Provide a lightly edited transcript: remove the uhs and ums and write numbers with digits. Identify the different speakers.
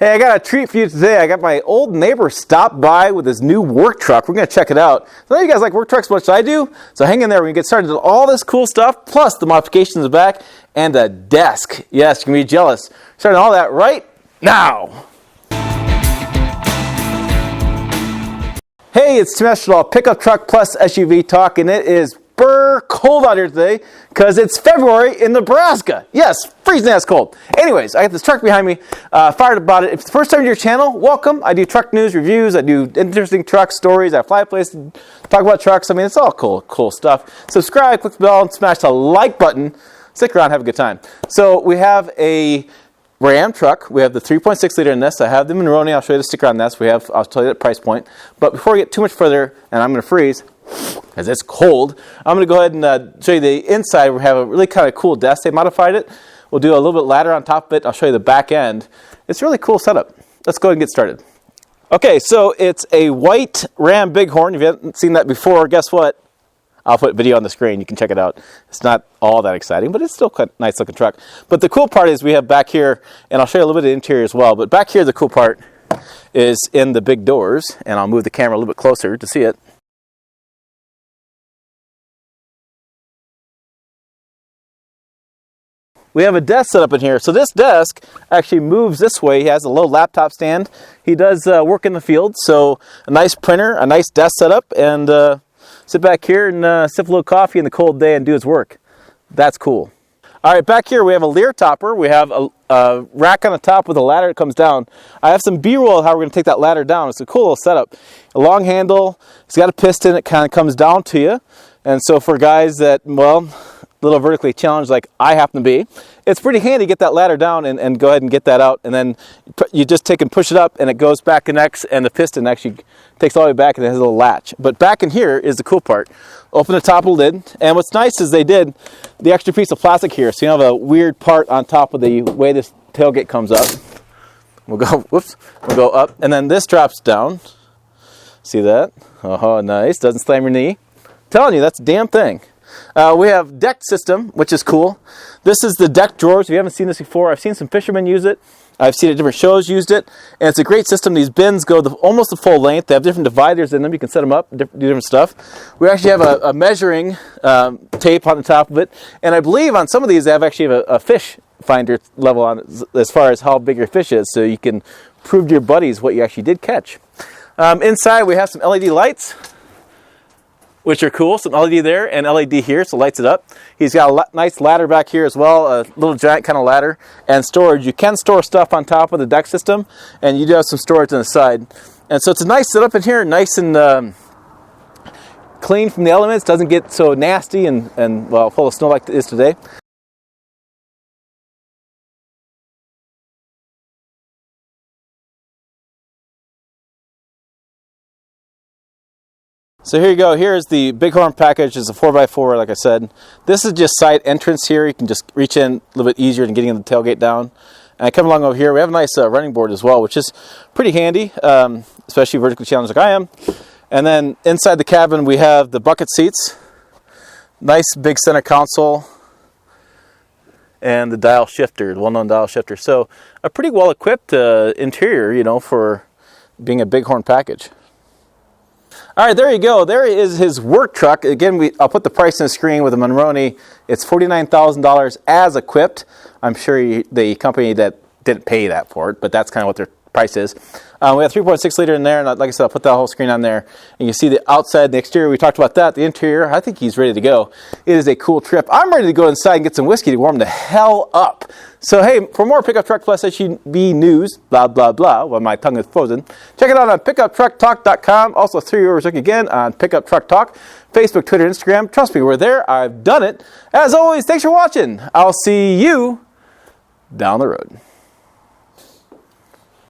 Speaker 1: Hey, I got a treat for you today. I got my old neighbor stopped by with his new work truck. We're going to check it out. So I know you guys like work trucks as much as I do, so hang in there. We're going to get started with all this cool stuff, plus the modifications in the back, and a desk. Yes, you can be jealous. Starting all that right now. Hey, it's Tim Escherdahl, Pickup Truck Plus SUV Talk, and it is cold out here today because it's February in Nebraska. Yes, freezing ass cold. Anyways, I got this truck behind me, fired about it. If it's the first time to your channel, welcome. I do truck news reviews. I do interesting truck stories. I fly places, talk about trucks. I mean, it's all cool stuff. Subscribe, click the bell, and smash the like button. Stick around, have a good time. So we have a Ram truck. We have the 3.6 liter in this. I have the Monroney. I'll show you the sticker on this. I'll tell you the price point. But before we get too much further, and I'm going to freeze because it's cold, I'm going to go ahead and show you the inside. We have a really kind of cool desk. They modified it. We'll do a little bit ladder on top of it. I'll show you the back end. It's a really cool setup. Let's go ahead and get started. Okay, so it's a white Ram Bighorn. If you haven't seen that before, guess what? I'll put video on the screen. You can check it out. It's not all that exciting, but it's still quite a nice looking truck. But the cool part is we have back here, and I'll show you a little bit of the interior as well, but back here the cool part is in the big doors, and I'll move the camera a little bit closer to see it. We have a desk set up in here. So this desk actually moves this way. He has a low laptop stand. He does work in the field, so a nice printer, a nice desk setup, and sit back here and sip a little coffee in the cold day and do his work. That's cool. All right, back here we have a Lear topper. We have a rack on the top with a ladder that comes down. I have some B-roll of how we're going to take that ladder down. It's a cool little setup. A long handle. It's got a piston. It kind of comes down to you. And so for guys that, well, a little vertically challenged like I happen to be, it's pretty handy to get that ladder down and go ahead and get that out, and then you just take and push it up and it goes back, connects, and the piston actually takes all the way back and it has a little latch. But back in here is the cool part. Open the top of the lid, and what's nice is they did the extra piece of plastic here, so you have a weird part on top of the way this tailgate comes up. We'll go up, and then this drops down. See that? Oh, nice. Doesn't slam your knee. I'm telling you, that's a damn thing. We have deck system, which is cool. This is the deck drawers. If you haven't seen this before, I've seen some fishermen use it. I've seen it at different shows used it, and it's a great system. These bins go almost the full length. They have different dividers in them. You can set them up, do different stuff. We actually have a measuring tape on the top of it, and I believe on some of these they have actually a fish finder level on it as far as how big your fish is, so you can prove to your buddies what you actually did catch. Inside we have some LED lights, which are cool. Some LED there and LED here, so lights it up. He's got a nice ladder back here as well, a little giant kind of ladder, and storage. You can store stuff on top of the deck system, and you do have some storage on the side. And so it's a nice setup in here, nice and clean from the elements. Doesn't get so nasty and well, full of snow like it is today. So here you go. Here's the Bighorn Package. It's a 4x4, like I said. This is just side entrance here. You can just reach in a little bit easier than getting the tailgate down. And I come along over here. We have a nice running board as well, which is pretty handy, especially vertically challenged like I am. And then inside the cabin, we have the bucket seats. Nice big center console. And the dial shifter, the well-known dial shifter. So a pretty well-equipped interior, you know, for being a Bighorn Package. All right, there you go. There is his work truck. Again, I'll put the price on the screen with the Monroney. It's $49,000 as equipped. I'm sure the company that didn't pay that for it, but that's kind of what their price is. We have 3.6 liter in there, and like I said, I'll put that whole screen on there. And you see the outside, the exterior, we talked about that. The interior, I think he's ready to go. It is a cool trip. I'm ready to go inside and get some whiskey to warm the hell up. So hey, for more Pickup Truck Plus SUV news, blah, blah, blah, while my tongue is frozen, check it out on pickuptrucktalk.com. Also, 3 hours look again on Pickup Truck Talk, Facebook, Twitter, Instagram. Trust me, we're there. I've done it. As always, thanks for watching. I'll see you down the road.